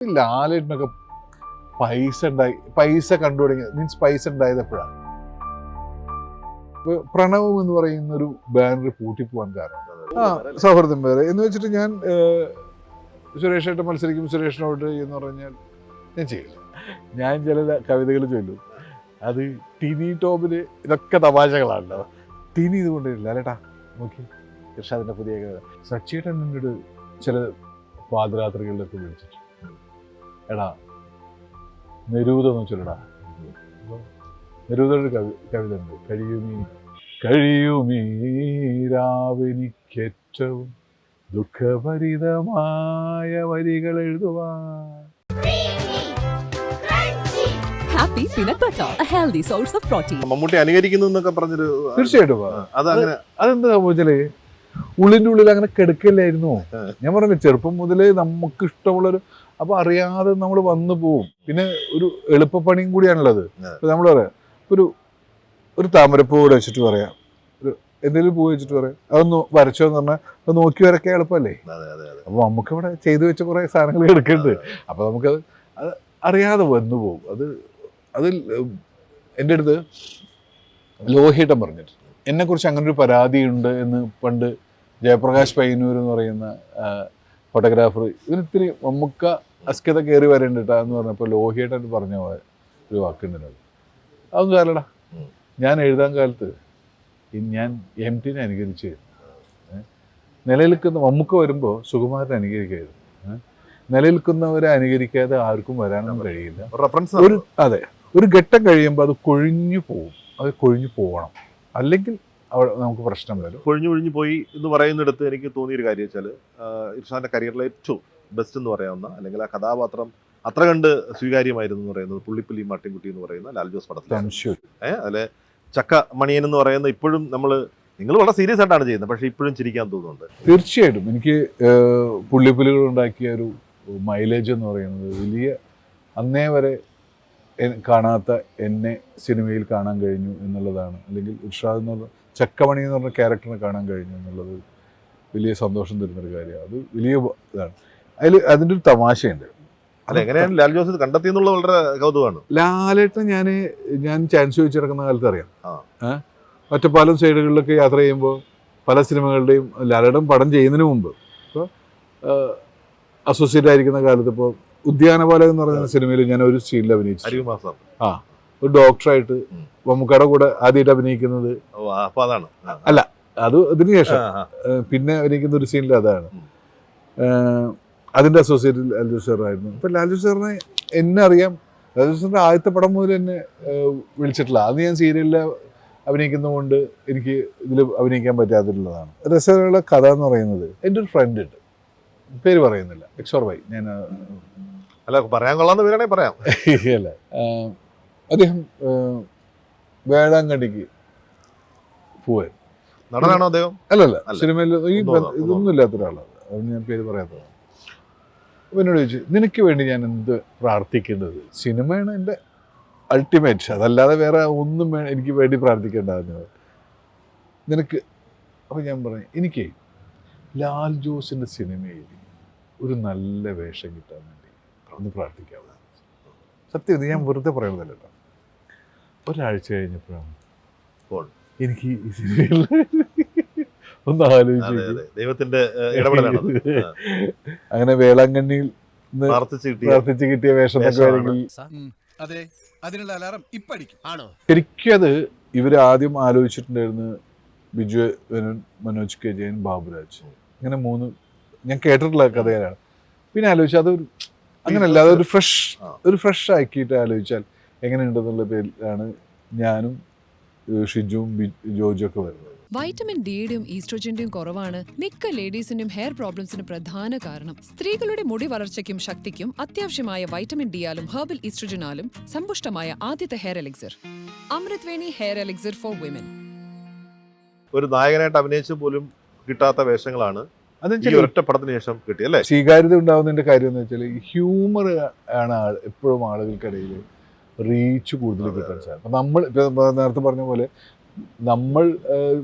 ലാലേട്ടനൊക്കെ പൈസ കണ്ടു തുടങ്ങി, മീൻസ് പൈസ ഉണ്ടായത് എപ്പോഴാണ്? പ്രണവം എന്ന് പറയുന്ന ഒരു ബാനർ പൂട്ടിപ്പോവാൻ കാരണം സൗഹൃദം വേറെ എന്ന് വെച്ചിട്ട് ഞാൻ സുരേഷായിട്ട് മത്സരിക്കും, സുരേഷിനോട് എന്ന് പറഞ്ഞാൽ ഞാൻ ചെയ്യില്ല. ഞാൻ ചില കവിതകൾ ചൊല്ലും, അത് ടിനി ടോമിന് ഇതൊക്കെ തമാശകളാണല്ലോ. ടിനി ഇതുകൊണ്ടില്ല ലേട്ടാ നോക്കി ഇർഷാദിൻ്റെ പുതിയ കവിത. സച്ചിയേട്ടൻ എന്നോട് ചില പാതിരാത്രികളിലൊക്കെ വിളിച്ചിട്ട് എടാ നെരൂദൊന്നും ചൊല്ലടാ. നെരൂദയുടെ കവിത ഉണ്ട്, കഴിയുമീ രാവെനിക്കേറ്റവും ദുഃഖഭരിതമായ വരികൾ എഴുതുവാൻ. Happy peanut butter, a healthy source of protein. Mammootty അനുകരിക്കുന്നു എന്നൊക്കെ പറഞ്ഞൊരു തീർച്ചയായിട്ടും അതെന്താ സംഭവിച്ചാല് ഉള്ളിൻ്റെ ഉള്ളിൽ അങ്ങനെ കിടക്കില്ലായിരുന്നു. ഞാൻ പറഞ്ഞില്ല, ചെറുപ്പം മുതലേ നമുക്ക് ഇഷ്ടമുള്ളൊരു, അപ്പൊ അറിയാതെ നമ്മൾ വന്നു പോവും. പിന്നെ ഒരു എളുപ്പപ്പണിയും കൂടിയാണുള്ളത്. നമ്മൾ പറയാം ഒരു താമരപ്പൂ വെച്ചിട്ട് പറയാം, ഒരു എന്തെങ്കിലും പൂ വെച്ചിട്ട് പറയാം, അതൊന്ന് വരച്ചോന്ന് പറഞ്ഞാൽ അത് നോക്കി വരയ്ക്കാൻ എളുപ്പമല്ലേ. അപ്പൊ നമുക്കിവിടെ ചെയ്തു വെച്ച കുറെ സാധനങ്ങൾ എടുക്കുന്നുണ്ട്. അപ്പൊ നമുക്കത് അറിയാതെ വന്നു പോകും. അതിൽ എൻ്റെ അടുത്ത് ലോഹിയേട്ടൻ പറഞ്ഞിട്ട് എന്നെക്കുറിച്ച് അങ്ങനെ ഒരു പരാതിയുണ്ട് എന്ന് പണ്ട് ജയപ്രകാശ് പയ്യന്നൂർ എന്ന് പറയുന്ന ഫോട്ടോഗ്രാഫർ, ഇവനിത്തിരി മമ്മൂക്ക അസ്കിത കയറി വരേണ്ടിട്ടാന്ന് പറഞ്ഞപ്പോൾ ലോഹിയേട്ടൻ പറഞ്ഞ ഒരു വാക്കുണ്ട്. അതൊന്നും കാലടാ, ഞാൻ എഴുതാൻ കാലത്ത് ഞാൻ എംടിനെ അനുകരിച്ച് നിലനിൽക്കുന്ന മമ്മൂക്ക വരുമ്പോൾ സുകുമാരനെ അനുകരിക്കായിരുന്നു. നിലനിൽക്കുന്നവരെ അനുകരിക്കാതെ ആർക്കും വരാനൊന്നും കഴിയില്ല. ഒരു ഘട്ടം കഴിയുമ്പോൾ അത് കൊഴിഞ്ഞു പോവും, അത് കൊഴിഞ്ഞു പോകണം, അല്ലെങ്കിൽ അവിടെ നമുക്ക് പ്രശ്നം വരും. കൊഴിഞ്ഞു പോയി എന്ന് പറയുന്നിടത്ത് എനിക്ക് തോന്നിയൊരു കാര്യം വെച്ചാൽ ഇർഷാദിന്റെ കരിയറിലെ ഏറ്റവും ബെസ്റ്റ് എന്ന് പറയാവുന്ന, അല്ലെങ്കിൽ ആ കഥാപാത്രം അത്ര കണ്ട് സ്വീകാര്യമായിരുന്നു എന്ന് പറയുന്നത് പുള്ളിപ്പുലി മാട്ടിൻകുട്ടി എന്ന് പറയുന്ന ലാൽ ജോസ് പടത്തിൽ. അതിലെ ചക്ക മണിയൻ എന്ന് പറയുന്ന ഇപ്പോഴും നിങ്ങൾ വളരെ സീരിയസ് ആയിട്ടാണ് ചെയ്യുന്നത്, പക്ഷെ ഇപ്പോഴും ചിരിക്കാൻ തോന്നുന്നുണ്ട്. തീർച്ചയായിട്ടും എനിക്ക് പുള്ളിപ്പുലികൾ ഉണ്ടാക്കിയ ഒരു മൈലേജ് എന്ന് പറയുന്നത് വലിയ, അന്നേ വരെ കാണാത്ത എന്നെ സിനിമയിൽ കാണാൻ കഴിഞ്ഞു എന്നുള്ളതാണ്. അല്ലെങ്കിൽ ഇർഷാദ് എന്നുള്ള ചക്കമണി എന്ന് പറഞ്ഞ ക്യാരക്ടറിനെ കാണാൻ കഴിഞ്ഞു എന്നുള്ളത് വലിയ സന്തോഷം തരുന്നൊരു കാര്യമാണ്. അത് വലിയ ഇതാണ്. അതിൻ്റെ ഒരു തമാശയുണ്ട്. എങ്ങനെയാണ് ലാൽ ജോസ് കണ്ടെത്തി എന്നുള്ളത് വളരെ കൗതുകമാണ്. ലാലേട്ടൻ ഞാൻ ചാൻസ് ചോദിച്ചു കിടക്കുന്ന കാലത്ത് അറിയാം. ഒറ്റപ്പാലം സൈഡുകളിലൊക്കെ യാത്ര ചെയ്യുമ്പോൾ പല സിനിമകളുടെയും ലാലേട്ടൻ പടം ചെയ്യുന്നതിന് മുമ്പ് ഇപ്പോൾ അസോസിയേറ്റ് ആയിരിക്കുന്ന കാലത്ത് ഇപ്പോൾ ഉദ്യാനപാലം എന്ന് പറയുന്ന സിനിമയിൽ ഞാൻ ഒരു സീനിൽ അഭിനയിച്ചു. ഒരു ഡോക്ടറായിട്ട് മമ്മൂക്കയുടെ കൂടെ ആദ്യമായിട്ട് അഭിനയിക്കുന്നത് അല്ല, അത് ഇതിന് ശേഷം പിന്നെ അഭിനയിക്കുന്ന ഒരു സീനിൽ അതാണ്. അതിൻ്റെ അസോസിയേറ്റ് ലാൽജു സാറായിരുന്നു. അപ്പം ലാൽജു സാറിനെ എന്നെ അറിയാം. ലാൽജു സാറിൻ്റെ ആദ്യത്തെ പടം മുതൽ എന്നെ വിളിച്ചിട്ടില്ല. അത് ഞാൻ സീരിയലിൽ അഭിനയിക്കുന്നതുകൊണ്ട് എനിക്ക് ഇതിൽ അഭിനയിക്കാൻ പറ്റാതിട്ടുള്ളതാണ്. രസമുള്ള കഥ എന്ന് പറയുന്നത്, എൻ്റെ ഒരു ഫ്രണ്ട് ഉണ്ട്, പേര് പറയുന്നില്ല, XY, ഞാൻ അല്ല പറയാൻ കൊള്ളാന്ന് പേരാണെങ്കിൽ പറയാം. അല്ല, അദ്ദേഹം വേളാങ്കണ്ണിക്ക് പോവാൻ നടനാണോ അദ്ദേഹം? അല്ലല്ല, സിനിമയിൽ ഇതൊന്നും ഇല്ലാത്ത ഒരാളാണ്. അത് ഞാൻ പേര് പറയാത്തതാണ്. അപ്പോൾ എന്നോട് ചോദിച്ചു, നിനക്ക് വേണ്ടി ഞാൻ എന്ത് പ്രാർത്ഥിക്കേണ്ടത്? സിനിമയാണ് എൻ്റെ അൾട്ടിമേറ്റ്, അതല്ലാതെ വേറെ ഒന്നും എനിക്ക് വേണ്ടി പ്രാർത്ഥിക്കേണ്ടത് നിനക്ക്. അപ്പോൾ ഞാൻ പറഞ്ഞു, എനിക്ക് ലാൽ ജോസിൻ്റെ സിനിമയിൽ ഒരു നല്ല വേഷം കിട്ടാൻ വേണ്ടി ഒന്ന് പ്രാർത്ഥിക്കാവുന്ന. സത്യം ഇത് ഞാൻ വെറുതെ പറയുന്നതല്ല കേട്ടോ. ഒരാഴ്ച കഴിഞ്ഞപ്പോഴാണ് എനിക്ക് ഈ സിനിമയിൽ ഒന്ന് ആലോചിച്ചു, ദൈവത്തിന്റെ ഇടപെടലാണ്. അങ്ങനെ വേളാങ്കണ്ണിയിൽ പ്രാർത്ഥിച്ച് കിട്ടിയ വേഷം ശരിക്കും അത് ഇവർ ആദ്യം ആലോചിച്ചിട്ടുണ്ടായിരുന്നു ബിജു മേനോൻ, മനോജ് കെ ജയൻ, ബാബുരാജ്, ഇങ്ങനെ മൂന്ന് ഞാൻ കേട്ടിട്ടുള്ള കഥയാണ്. പിന്നെ ആലോചിച്ചാൽ അതൊരു അങ്ങനെയല്ല, അതൊരു ഫ്രഷ് ആക്കിയിട്ട് ആലോചിച്ചാൽ എങ്ങനെയുണ്ടെന്നുള്ള പേരിലാണ് ഞാനും ഷിജുവും ജോജും ഒക്കെ വരുന്നത്. വൈറ്റമിൻ ഡിയുടെയും ഈസ്ട്രോജന്റെയും കുറവാണ് മിക്ക ലേഡീസിന്റെയും ഹെയർ പ്രോബ്ലംസിന് പ്രധാന കാരണം. സ്ത്രീകളുടെ മുടി വളർച്ചയ്ക്കും ശക്തിക്കും അത്യാവശ്യമായ വൈറ്റമിൻ ഡിയാലും ഹെർബൽ ഈസ്ട്രോജനാലും സമ്പുഷ്ടമായ ആദ്യത്തെ hair elixir Amritveni hair elixir for women. ഒരു നായകനായിട്ട് അഭിനയിച്ച പോലും കിട്ടാത്ത വേഷങ്ങളാണ് ഒറ്റ പടത്തിന് ശേഷം കിട്ടി, അല്ലേ? സ്വീകാര്യത ഉണ്ടാവുന്നതിന്റെ കാര്യം എന്ന് വെച്ചാൽ ഹ്യൂമർ ആണ് എപ്പോഴും ആളുകൾക്കിടയിൽ റീച്ച് കൂടുതൽ കിട്ടാൻ സാധിക്കും. നമ്മൾ നേരത്തെ പറഞ്ഞ പോലെ നമ്മൾ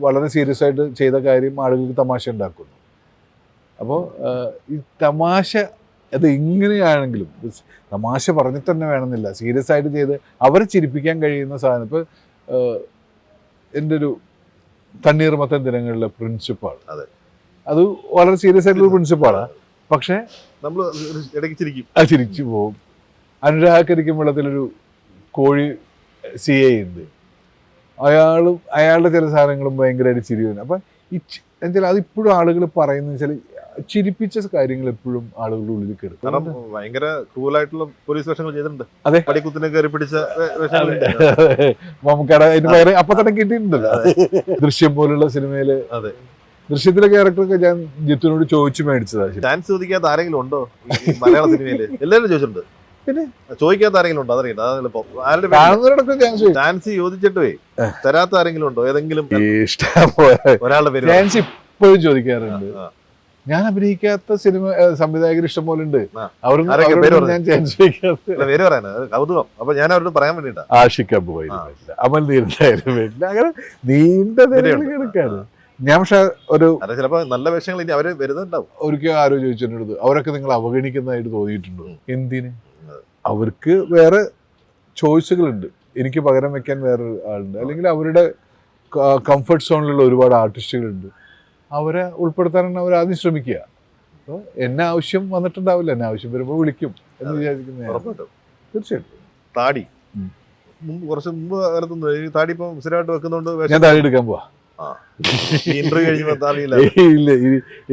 വളരെ സീരിയസ് ആയിട്ട് ചെയ്ത കാര്യം ആളുകൾക്ക് തമാശ ഉണ്ടാക്കുന്നു. അപ്പോൾ ഈ തമാശ അത് എങ്ങനെയാണെങ്കിലും തമാശ പറഞ്ഞിട്ട് തന്നെ വേണമെന്നില്ല, സീരിയസ് ആയിട്ട് ചെയ്ത് അവരെ ചിരിപ്പിക്കാൻ കഴിയുന്ന സാധനം. ഇപ്പോൾ എൻ്റെ ഒരു തണ്ണീർമത്തൻ ദിനങ്ങളിലെ പ്രിൻസിപ്പാൾ, അത് വളരെ സീരിയസ് ആയിട്ടുള്ള പ്രിൻസിപ്പാളാണ്. പക്ഷേ നമ്മൾ ഇടയ്ക്ക് ചിരിക്കും, അത് ചിരിച്ചു പോകും. അനുരാഗക്കരിക്കും വെള്ളത്തിലൊരു കോഴി CA ഉണ്ട്, അയാളുടെ ചില സാധനങ്ങളും ഭയങ്കരമായിട്ട് ചിരി വരും. അപ്പം എന്നുവെച്ചാൽ അതിപ്പോഴും ആളുകൾ പറയുന്നത് വെച്ചാൽ ചിരിപ്പിച്ച കാര്യങ്ങൾ എപ്പോഴും ആളുകളുടെ ഉള്ളിൽ കയറും. കാരണം ഭയങ്കര ക്രൂവലായിട്ടുള്ള പോലീസ് വേഷങ്ങൾ ചെയ്തിട്ടുണ്ട്. അതെ, പടിക്കുത്തിനെ കയറി പിടിച്ച വേഷങ്ങളുണ്ട്. മമ്മൂക്കട അതിന് പകരം അപ്പൊ തന്നെ കിട്ടിയിട്ടുണ്ടല്ലോ. ദൃശ്യം പോലുള്ള സിനിമയില്, അതെ, ദൃശ്യത്തിലെ ക്യാരക്ടറൊക്കെ ഞാൻ ജിത്തുനോട് ചോദിച്ചു മേടിച്ചതാ. ചാൻസ് ചോദിക്കാത്ത ആരെങ്കിലും ഉണ്ടോ ഈ മലയാള സിനിമയില്? എല്ലാവരും ചോദിച്ചിട്ടുണ്ട്. പിന്നെ ചോദിക്കാത്ത ആരെങ്കിലും ഉണ്ടോ? അതറിയില്ല, അതെളുപ്പം. ആരുടെ കാണുന്നവരോടൊക്കെ ചാൻസ് ചോദിക്കും. ചാൻസ് ചോദിച്ചിട്ടേ തരാത്ത ആരെങ്കിലും ഉണ്ടോ? ഏതെങ്കിലും ഇഷ്ടം ഒരാളുടെ പേര് ചാൻസ് ഇപ്പോഴും ചോദിക്കാറുണ്ട്. ഞാൻ അഭിനയിക്കാത്ത സിനിമ സംവിധായകർ ഇഷ്ടം പോലെ ഉണ്ട്. അവരും ഞാൻ ചാൻസ് ചോദിക്കാത്ത പേര് പറയാനാ കൗതുകം. അപ്പൊ ഞാൻ അവരോട് പറയാൻ വേണ്ടിട്ടാ. ആഷിഖ് അബു പറ്റില്ല, അമൽ നീരണ്ടായാലും പറ്റില്ല, അങ്ങനെ നീണ്ട കിടക്കാണ് ഞാൻ. പക്ഷെ ഒരു ചിലപ്പോ നല്ല വേഷങ്ങൾ ഇനി അവര് വരുന്നുണ്ടാവും. ഒരിക്കൽ ആരോ ചോദിച്ചിട്ടുണ്ട്, അവരൊക്കെ നിങ്ങൾ അവഗണിക്കുന്നതായിട്ട് തോന്നിയിട്ടുണ്ടോ? എന്തിന്? അവർക്ക് വേറെ ചോയ്സുകളുണ്ട്, എനിക്ക് പകരം വെക്കാൻ വേറെ ആളുണ്ട്, അല്ലെങ്കിൽ അവരുടെ കംഫർട്ട് സോണിലുള്ള ഒരുപാട് ആർട്ടിസ്റ്റുകളുണ്ട്. അവരെ ഉൾപ്പെടുത്താനാണ് അവർ ആദ്യം ശ്രമിക്കുക. അപ്പോൾ എന്നെ ആവശ്യം വന്നിട്ടുണ്ടാവില്ല, എന്നെ ആവശ്യം വരുമ്പോൾ വിളിക്കും എന്ന് വിചാരിക്കുന്ന. തീർച്ചയായിട്ടും താടി കുറച്ച് മുമ്പ് കാലത്തൊന്നും ഈ താടി ഇപ്പം സ്ഥിരമായിട്ട് വെക്കുന്നോണ്ട് ഞാൻ താടി എടുക്കാൻ പോവാ. ഇന്റർവ്യൂ കഴിയുമ്പോൾ ഇല്ല,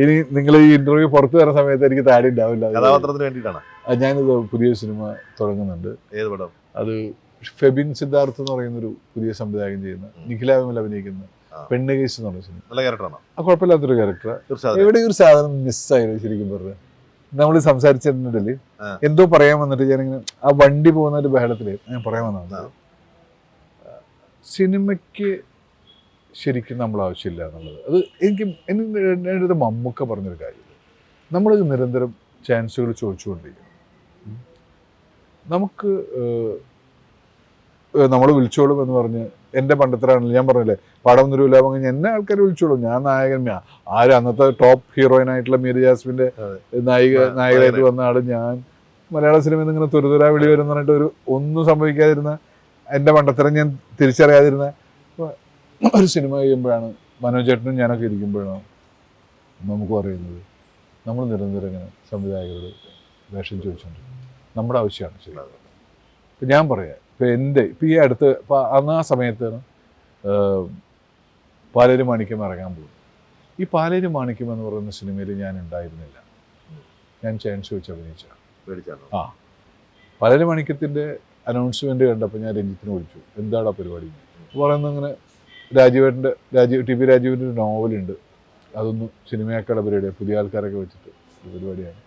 ഇനി നിങ്ങൾ ഈ ഇന്റർവ്യൂ പുറത്തു വരുന്ന സമയത്ത് എനിക്ക് താടി ഉണ്ടാവില്ല. കഥാപാത്രത്തിന് വേണ്ടിയിട്ടാണ്. ഞാനിത് പുതിയ സിനിമ തുടങ്ങുന്നുണ്ട്. ഏത് പടം? അത് ഫെബിൻ സിദ്ധാർത്ഥ് എന്ന് പറയുന്നൊരു പുതിയ സംവിധായകൻ ചെയ്യുന്ന, നിഖില വിമൽ അഭിനയിക്കുന്ന പെണ്ണ് കേസ് എന്ന് പറഞ്ഞ സിനിമ. നല്ല ക്യാരക്ടറാണ്. കുഴപ്പമില്ലാത്തൊരു ക്യാരക്ടർ. എവിടെ ഒരു സാധനം മിസ്സായിരുന്നു ശരിക്കും പറഞ്ഞത്. നമ്മൾ സംസാരിച്ചിട്ടുണ്ടെങ്കിൽ എന്തോ പറയാൻ വന്നിട്ട് ഞാനിങ്ങനെ ആ വണ്ടി പോകുന്ന ഒരു ബഹളത്തില് ഞാൻ പറയാൻ വന്നതാണ്, സിനിമയ്ക്ക് ശരിക്കും നമ്മൾ ആവശ്യമില്ല എന്നുള്ളത്. അത് എൻ്റെ അടുത്ത് മമ്മൂക്ക പറഞ്ഞൊരു കാര്യം, നമ്മൾ നിരന്തരം ചാൻസുകൾ ചോദിച്ചുകൊണ്ടിരിക്കും. നമുക്ക് നമ്മൾ വിളിച്ചോളും എന്ന് പറഞ്ഞ് എൻ്റെ പണ്ടത്തിലാണല്ലോ ഞാൻ പറഞ്ഞില്ലേ, പടം ഒരു ലാഭം എന്നെ ആൾക്കാർ വിളിച്ചോളും, ഞാൻ നായകൻ. ആര് അന്നത്തെ ടോപ്പ് ഹീറോയിനായിട്ടുള്ള മീര ജാസ്മിൻ്റെ നായകനായിട്ട് വന്ന ആൾ ഞാൻ. മലയാള സിനിമയിൽ നിന്ന് ഇങ്ങനെ തുരുതുരാ വിളി വരും എന്ന് പറഞ്ഞിട്ട് ഒന്നും സംഭവിക്കാതിരുന്ന എൻ്റെ പണ്ടത്തരം ഞാൻ തിരിച്ചറിയാതിരുന്ന ഒരു സിനിമ ചെയ്യുമ്പോഴാണ്, മനോജേട്ടനും ഞാനൊക്കെ ഇരിക്കുമ്പോഴാണ് നമുക്ക് പറയുന്നത്, നമ്മൾ നിരന്തരം ഇങ്ങനെ സംവിധായകരോട് വേഷം ചോദിച്ചുകൊണ്ടിരിക്കും. നമ്മുടെ ആവശ്യമാണ് ശരി. ഇപ്പം ഞാൻ പറയാം, ഇപ്പം ഈ അടുത്ത് അന്ന് ആ സമയത്താണ് പാലേരി മാണിക്യം ഇറങ്ങാൻ പോകും. ഈ പാലേരി മാണിക്യം എന്ന് പറയുന്ന സിനിമയിൽ ഞാൻ ഉണ്ടായിരുന്നില്ല, ഞാൻ ചാൻസ് ചോദിച്ച് അഭിനയിച്ചാണ്. പാലേരി മാണിക്യത്തിൻ്റെ അനൗൺസ്മെൻറ്റ് കണ്ടപ്പോൾ ഞാൻ രഞ്ജിത്തിനെ വിളിച്ചു, എന്താണ് ആ പരിപാടി പറയുന്നത്. ഇങ്ങനെ ടി പി രാജീവിൻ്റെ ഒരു നോവലുണ്ട്, അതൊന്ന് സിനിമയാക്കാനുള്ള പരിപാടിയാണ്, പുതിയ ആൾക്കാരൊക്കെ വെച്ചിട്ട് പരിപാടിയാണ്,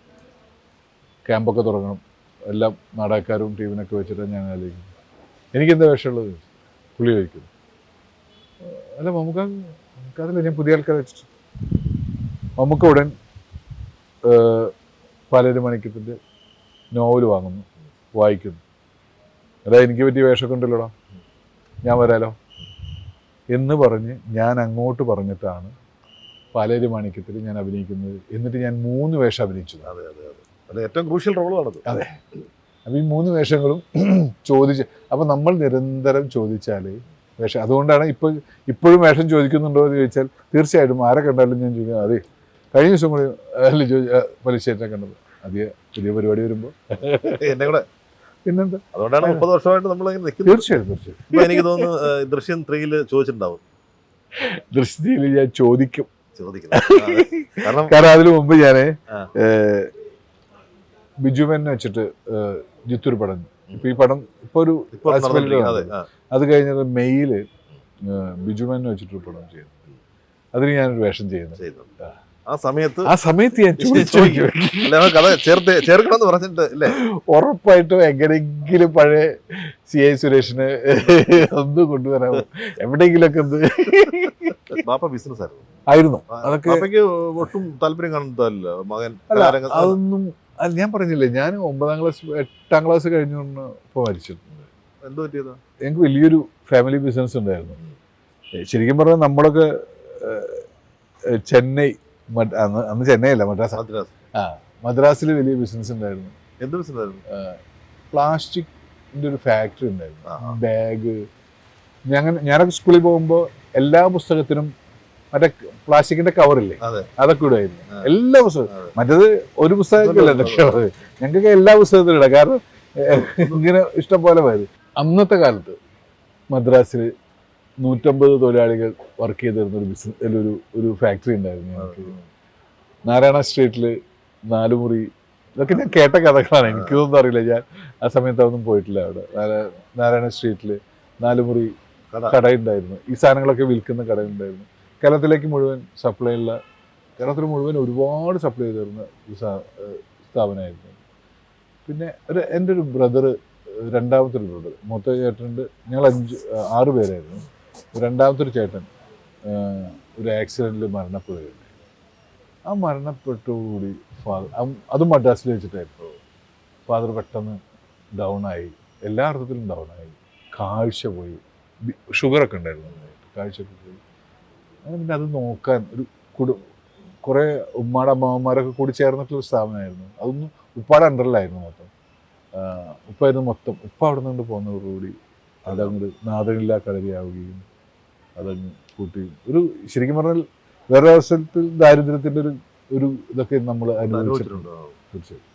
ക്യാമ്പൊക്കെ തുടങ്ങണം, എല്ലാം നാടകക്കാരും ടീമിനൊക്കെ വെച്ചിട്ടാണ് ഞാൻ ആലോചിക്കുന്നത്. എനിക്കെന്താ വേഷമുള്ളത് പുള്ളി ചോദിക്കുന്നു. അല്ല നമുക്കതില്ല, ഞാൻ പുതിയ ആൾക്കാരെ വെച്ചിട്ട്. നമുക്ക് ഉടൻ പാലേരി മാണിക്യത്തിൻ്റെ നോവൽ വാങ്ങുന്നു, വായിക്കുന്നു. അതായത് എനിക്ക് പറ്റിയ വേഷമൊക്കെ ഉണ്ടല്ലോടാ, ഞാൻ വരാലോ എന്ന് പറഞ്ഞ് ഞാൻ അങ്ങോട്ട് പറഞ്ഞിട്ടാണ് പാലേരി മാണിക്യത്തിൽ ഞാൻ അഭിനയിക്കുന്നത്. എന്നിട്ട് ഞാൻ 3 വേഷം അഭിനയിച്ചു. അതെ, ഏറ്റവും ക്രൂഷ്യൽ റോളാണത്. അതെ, അപ്പോൾ ഈ 3 വേഷങ്ങളും ചോദിച്ച്, അപ്പോൾ നമ്മൾ നിരന്തരം ചോദിച്ചാൽ വേഷം. അതുകൊണ്ടാണ് ഇപ്പോഴും വേഷം ചോദിക്കുന്നുണ്ടോ എന്ന് ചോദിച്ചാൽ തീർച്ചയായിട്ടും ആരെ കണ്ടാലും ഞാൻ ചോദിക്കാം. അതെ, കഴിഞ്ഞ ദിവസം കൂടി പലിശേറ്റനെ കണ്ടത്, അതേ പുതിയ പരിപാടി വരുമ്പോൾ എന്നെ കൂടെ പിന്നെന്താ. അതുകൊണ്ടാണ് 30 വർഷമായിട്ട് നമ്മൾ തീർച്ചയായിട്ടും. എനിക്ക് തോന്നുന്നു ദൃശ്യം 3 ചോദിച്ചിട്ടുണ്ടാവും. ദൃശ്യം 3 ഞാൻ ചോദിക്കും. കാരണം അതിനു മുമ്പ് ഞാൻ ബിജുമേനെ വെച്ചിട്ട് ജിത്തൊരു പടം, ഇപ്പൊ ഈ പടം ഇപ്പൊ ഒരു അത് കഴിഞ്ഞത് മെയ്യില് ബിജുമേനെ വെച്ചിട്ടൊരു പടം ചെയ്യുന്നു. അതിന് ഞാനൊരു വേഷം ചെയ്യുന്നു. ആ സമയത്ത് ഞാൻ കഥ ചേർക്കണമെന്ന് പറഞ്ഞിട്ട് അല്ലേ? ഉറപ്പായിട്ടും എങ്ങനെയെങ്കിലും പഴയ CI സുരേഷിനെ ഒന്ന് കൊണ്ടുവരാമോ, എവിടെയെങ്കിലൊക്കെ ബാപ്പ ബിസിനസ് ആയിരുന്നു. അതൊക്കെ ഒട്ടും താല്പര്യം കാണുന്നതല്ലോ മകൻ. അതൊന്നും ഞാൻ പറഞ്ഞില്ലേ, ഞാൻ 9ാം ക്ലാസ് 8ാം ക്ലാസ് കഴിഞ്ഞുകൊണ്ട് ഇപ്പോൾ മരിച്ചിട്ടുണ്ട്. എന്ത് പറ്റിയതാ? എനിക്ക് വലിയൊരു ഫാമിലി ബിസിനസ് ഉണ്ടായിരുന്നു. ശരിക്കും പറഞ്ഞാൽ നമ്മളൊക്കെ ചെന്നൈ, അന്ന് ചെന്നൈ അല്ല മദ്രാസ്, മദ്രാസിൽ വലിയ ബിസിനസ് ഉണ്ടായിരുന്നു. എന്ത് ബിസിനസ്? പ്ലാസ്റ്റിക്കിന്റെ ഒരു ഫാക്ടറി ഉണ്ടായിരുന്നു. ആ. ബാഗ്, ഞാനൊക്കെ സ്കൂളിൽ പോകുമ്പോൾ എല്ലാ പുസ്തകത്തിനും മറ്റേ പ്ലാസ്റ്റിക്കിന്റെ കവറില്ലേ, അതെ. അതൊക്കെ ഇടുമായിരുന്നു. ആ. എല്ലാ പുസ്തകവും. അതെ. മറ്റേത് ഒരു പുസ്തകത്തിലല്ല കവർ, ഞങ്ങൾക്ക് എല്ലാ പുസ്തകത്തിലും ഇടാം. കാരണം ഇങ്ങനെ ഇഷ്ടം പോലെ വരും. അന്നത്തെ കാലത്ത് മദ്രാസിൽ 150 തൊഴിലാളികൾ വർക്ക് ചെയ്തിരുന്ന ഒരു ബിസിനസ് ഒരു ഫാക്ടറി ഉണ്ടായിരുന്നു ഞങ്ങൾക്ക്. നാരായണ സ്ട്രീറ്റിൽ 4 മുറി. ഇതൊക്കെ ഞാൻ കേട്ട കഥകളാണ്, എനിക്കൊന്നും അറിയില്ല. ഞാൻ ആ സമയത്ത് അതൊന്നും പോയിട്ടില്ല. അവിടെ നാരായണ സ്ട്രീറ്റിൽ 4 മുറി കടയുണ്ടായിരുന്നു. ഈ സാധനങ്ങളൊക്കെ വിൽക്കുന്ന കടയുണ്ടായിരുന്നു. കേരളത്തിലേക്ക് മുഴുവൻ സപ്ലൈ ഉള്ള, കേരളത്തിൽ മുഴുവൻ ഒരുപാട് സപ്ലൈ ചെയ്തിരുന്ന ഒരു സ്ഥാപനമായിരുന്നു. പിന്നെ എൻ്റെ ഒരു ബ്രദർ, രണ്ടാമത്തെ ഒരു ബ്രദർ, മൂത്ത ചേട്ടനുണ്ട്. ഞങ്ങൾ 6 പേരായിരുന്നു. രണ്ടാമത്തെ ഒരു ചേട്ടൻ ഒരു ആക്സിഡൻറ്റിൽ മരണപ്പെടുകയുണ്ടായി. ആ മരണപ്പെട്ടോടുകൂടി ഫാദർ, അതും മദ്രാസിൽ വെച്ചിട്ടായിരുന്നു. ഫാദർ പെട്ടെന്ന് ഡൗണായി, എല്ലാ അർത്ഥത്തിലും ഡൗണായി. കാഴ്ച പോയി, ഷുഗറൊക്കെ ഉണ്ടായിരുന്നു, കാഴ്ചയൊക്കെ പോയി. അങ്ങനെ പിന്നെ അത് നോക്കാൻ ഒരു കുറേ ഉമ്മാടെ അമ്മമാരൊക്കെ കൂടി ചേർന്നിട്ടുള്ള ഒരു സ്ഥാപനമായിരുന്നു. അതൊന്നും ഉപ്പാടെ അണ്ടറിലായിരുന്നു മൊത്തം. ഉപ്പായിരുന്നു മൊത്തം. ഉപ്പ അവിടെ നിന്ന് പോകുന്നതോടുകൂടി അതങ്ങോട്ട് നാദനില്ലാ കളരിയാവുകയും അതങ്ങ് കൂട്ടി ഒരു, ശരിക്കും പറഞ്ഞാൽ വേറെ അവസരത്തിൽ ദാരിദ്ര്യത്തിൻ്റെ ഒരു ഇതൊക്കെ നമ്മൾ അനുഭവിച്ചിട്ടുണ്ട്. തീർച്ചയായും.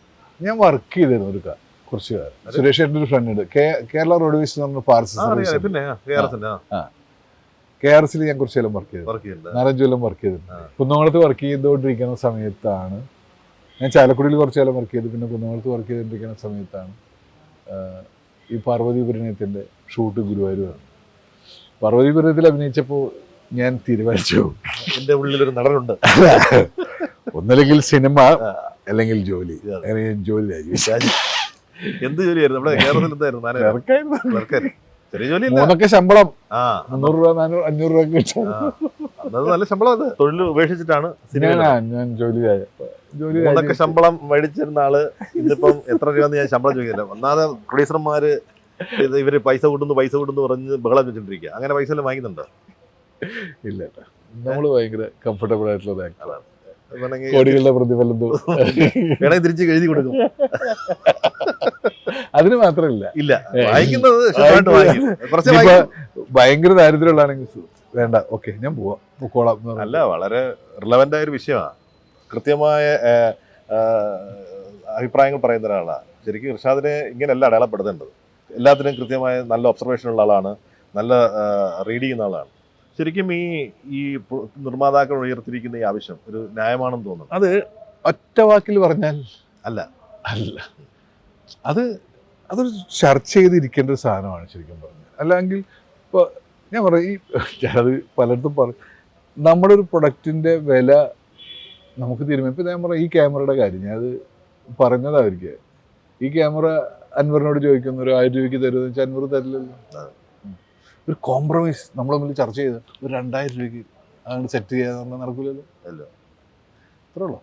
ഞാൻ വർക്ക് ചെയ്തിരുന്നു കുറച്ച് കാലം. സുരേഷ് ചേട്ടൻ്റെ ഒരു ഫ്രണ്ട് ഉണ്ട്, കേരള റോഡ്വേസ് എന്ന് പറഞ്ഞ പാർസൽ KRS ഞാൻ കുറച്ച് കാലം വർക്ക് ചെയ്തു. 4-5 കൊല്ലം വർക്ക് ചെയ്തിട്ടുണ്ട്. കുന്നംകുളത്ത് വർക്ക് ചെയ്തുകൊണ്ടിരിക്കുന്ന സമയത്താണ് ഞാൻ ചാലക്കുടിയിൽ കുറച്ച് കാലം വർക്ക് ചെയ്തു. പിന്നെ കുന്നംകുളത്ത് വർക്ക് ചെയ്തുകൊണ്ടിരിക്കുന്ന സമയത്താണ് ഈ പാർവതി പരിണയത്തിൻ്റെ ഷൂട്ട് ഗുരുവായൂർ വന്നു. പാർവതി പരിണയത്തിൽ അഭിനയിച്ചപ്പോൾ ഞാൻ തീരുമാനിച്ചു, എൻ്റെ ഉള്ളിലൊരു നടനുണ്ട്, ഒന്നല്ലെങ്കിൽ സിനിമ അല്ലെങ്കിൽ ജോലി. അങ്ങനെ ഞാൻ ജോലി രാജിവെച്ചു. എന്ത് ജോലിയായിരുന്നു? നമ്മുടെ കേരളത്തിൽ ചെറിയ ജോലി, 3 ശമ്പളം, 300 രൂപ 500 രൂപ കിട്ടും. നല്ല ശമ്പളം. അത് തൊഴിൽ ഉപേക്ഷിച്ചിട്ടാണ് ഞാൻ ജോലി 3 ശമ്പളം മേടിച്ചിരുന്ന ആള് ഇന്നിപ്പം എത്ര രൂപയെന്ന് ഞാൻ ശമ്പളം ചോദിക്കില്ല. ഒന്നാമത് പ്രൊഡ്യൂസർമാര് ഇവര് പൈസ കൂടുന്നു പറഞ്ഞ് ബഹളം വെച്ചിട്ടിരിക്കുക. അങ്ങനെ പൈസ എല്ലാം വാങ്ങിക്കുന്നുണ്ടോ? ഇല്ല, നമ്മള് ഭയങ്കര കംഫർട്ടബിൾ ആയിട്ടുള്ള ആക്ടറാണ്. കോടികളുടെ പ്രതിഫലം വേണമെങ്കിൽ തിരിച്ച് എഴുതി കൊടുക്കും. അതിന് മാത്രമില്ല, ഇല്ല വായിക്കുന്നത് ഭയങ്കര ദാരിദ്ര്യമുള്ളതാണെങ്കിൽ വേണ്ട, ഓക്കെ ഞാൻ പോവാം. അല്ല, വളരെ റിലവൻ്റ് ആയൊരു വിഷയമാണ്. കൃത്യമായ അഭിപ്രായങ്ങൾ പറയുന്ന ഒരാളാണ്. ശരിക്കും ഇർഷാദിനെ ഇങ്ങനെയല്ല അടയാളപ്പെടുത്തേണ്ടത്. എല്ലാത്തിനും കൃത്യമായ നല്ല ഒബ്സർവേഷൻ ഉള്ള ആളാണ്, നല്ല റീഡ് ചെയ്യുന്ന ആളാണ്. ശരിക്കും ഈ നിർമ്മാതാക്കൾ ഉയർത്തിരിക്കുന്ന ഈ ആവശ്യം ഒരു ന്യായമാണെന്ന് തോന്നുന്നു. അത് ഒറ്റ വാക്കിൽ പറഞ്ഞാൽ അല്ല, അതൊരു ചർച്ച ചെയ്തിരിക്കേണ്ട ഒരു സാധനമാണ് ശരിക്കും പറഞ്ഞാൽ. അല്ലെങ്കിൽ ഇപ്പോൾ ഞാൻ പറയും, ഞാനത് പലയിടത്തും പറയും, നമ്മുടെ ഒരു പ്രൊഡക്റ്റിൻ്റെ വില നമുക്ക് തീരുമാനം. ഇപ്പം ഞാൻ പറയാം, ഈ ക്യാമറയുടെ കാര്യം ഞാനത് പറഞ്ഞതായിരിക്കും. ഈ ക്യാമറ അൻവറിനോട് ചോദിക്കുന്ന ഒരു 1000 രൂപയ്ക്ക് തരുമെന്ന് വെച്ചാൽ അൻവർ തരില്ലല്ലോ. ഒരു കോംപ്രമൈസ് നമ്മൾ തമ്മിൽ ചർച്ച ചെയ്ത് ഒരു 2000 രൂപയ്ക്ക് അങ്ങനെ സെറ്റ് ചെയ്യാൻ നടക്കില്ലല്ലോ. അത്രേ ഉള്ളൂ.